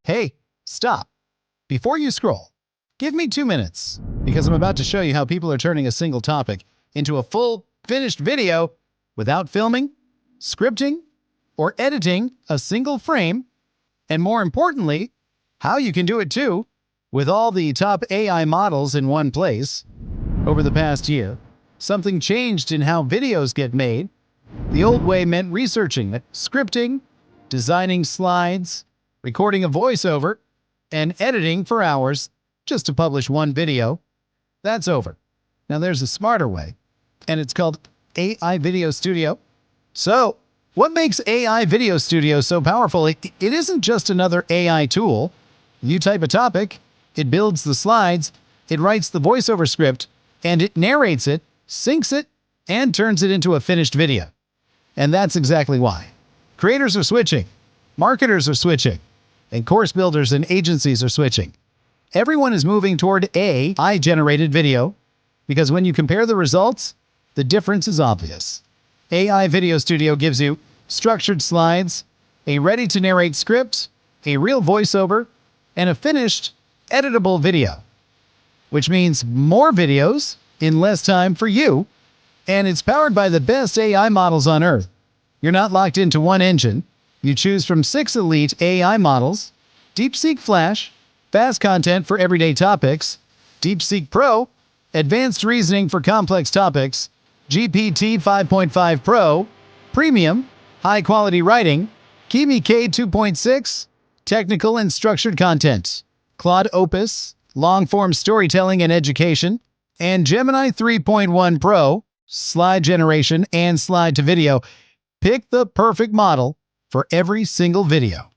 Hey, stop. Before you scroll, give me 2 minutes, because I'm about to show you how people are turning a single topic into a full, finished video without filming, scripting, or editing a single frame, and more importantly, how you can do it too with all the top AI models in one place. Over the past year, something changed in how videos get made. The old way meant researching, scripting, designing slides, recording a voiceover, and editing for hours just to publish one video. That's over. Now there's a smarter way, and it's called AI Video Studio. So, what makes AI Video Studio so powerful? It isn't just another AI tool. You type a topic, it builds the slides, it writes the voiceover script, and it narrates it, syncs it, and turns it into a finished video. And that's exactly why. Creators are switching, marketers are switching, and course builders and agencies are switching. Everyone is moving toward AI-generated video, because when you compare the results, the difference is obvious. AI Video Studio gives you structured slides, a ready-to-narrate script, a real voiceover, and a finished, editable video. Which means more videos in less time for you, and it's powered by the best AI models on Earth. You're not locked into one engine. You choose from 6 elite AI models: DeepSeek Flash, fast content for everyday topics; DeepSeek Pro, advanced reasoning for complex topics; GPT 5.5 Pro, premium, high-quality writing; Kimi K 2.6, technical and structured content; Claude Opus, long-form storytelling and education; and Gemini 3.1 Pro, slide generation and slide-to-video. Pick the perfect model for every single video.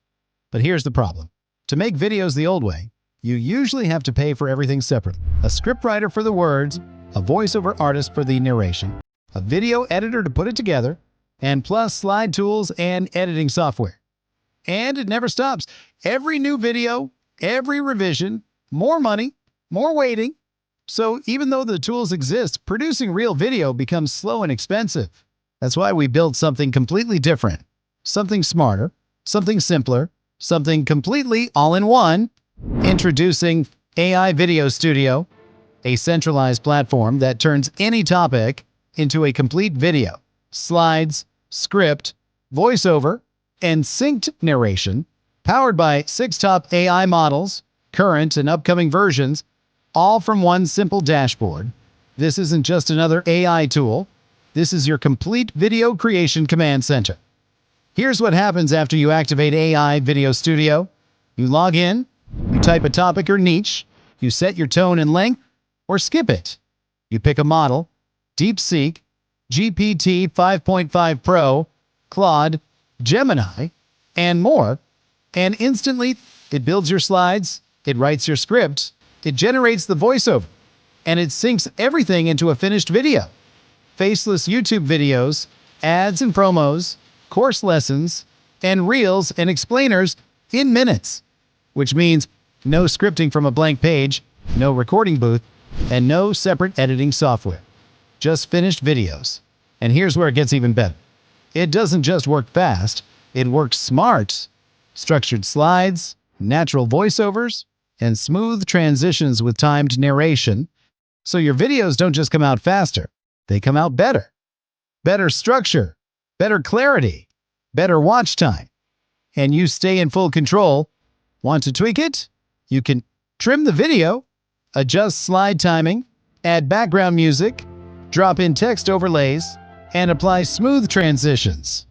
But here's the problem. To make videos the old way, you usually have to pay for everything separately. A scriptwriter for the words, a voiceover artist for the narration, a video editor to put it together, and plus slide tools and editing software. And it never stops. Every new video, every revision, more money, more waiting. So even though the tools exist, producing real video becomes slow and expensive. That's why we built something completely different. Something smarter, something simpler, something completely all-in-one. Introducing AI Video Studio, a centralized platform that turns any topic into a complete video, slides, script, voiceover, and synced narration, powered by 6 top AI models, current and upcoming versions, all from one simple dashboard. This isn't just another AI tool. This is your complete video creation command center. Here's what happens after you activate AI Video Studio. You log in, you type a topic or niche, you set your tone and length, or skip it. You pick a model: DeepSeek, GPT 5.5 Pro, Claude, Gemini, and more, and instantly it builds your slides, it writes your script, it generates the voiceover, and it syncs everything into a finished video. Faceless YouTube videos, ads and promos, course lessons, and reels and explainers in minutes. Which means no scripting from a blank page, no recording booth, and no separate editing software. Just finished videos. And here's where it gets even better. It doesn't just work fast, it works smart. Structured slides, natural voiceovers, and smooth transitions with timed narration. So your videos don't just come out faster, they come out better. Better structure, better clarity, better watch time. And you stay in full control. Want to tweak it? You can trim the video, adjust slide timing, add background music, drop in text overlays, and apply smooth transitions.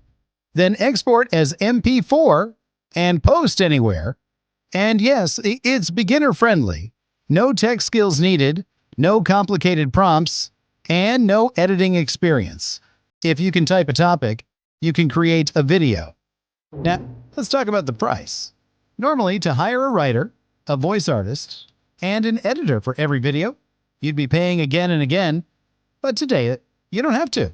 Then export as MP4 and post anywhere. And yes, it's beginner-friendly. No tech skills needed, no complicated prompts, and no editing experience. If you can type a topic, you can create a video. Now, let's talk about the price. Normally, to hire a writer, a voice artist, and an editor for every video, you'd be paying again and again. But today, you don't have to.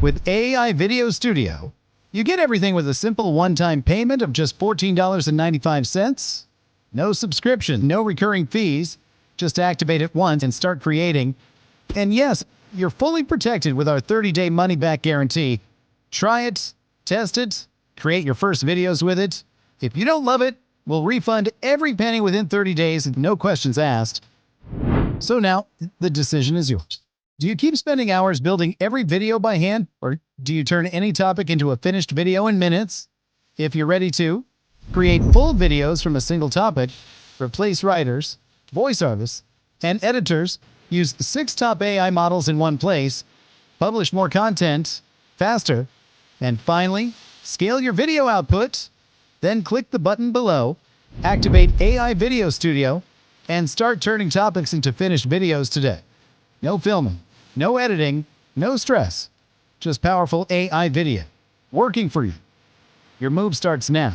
With AI Video Studio, you get everything with a simple one-time payment of just $14.95. No subscription, no recurring fees. Just activate it once and start creating. And yes, you're fully protected with our 30-day money-back guarantee. Try it, test it, create your first videos with it. If you don't love it, We'll refund every penny within 30 days, no questions asked. So now, the decision is yours. Do you keep spending hours building every video by hand, or do you turn any topic into a finished video in minutes? If you're ready to create full videos from a single topic, replace writers, voice artists, and editors, use 6 top AI models in one place, publish more content faster, and finally, scale your video output, then click the button below, activate AI Video Studio, and start turning topics into finished videos today. No filming, no editing, no stress. Just powerful AI video working for you. Your move starts now.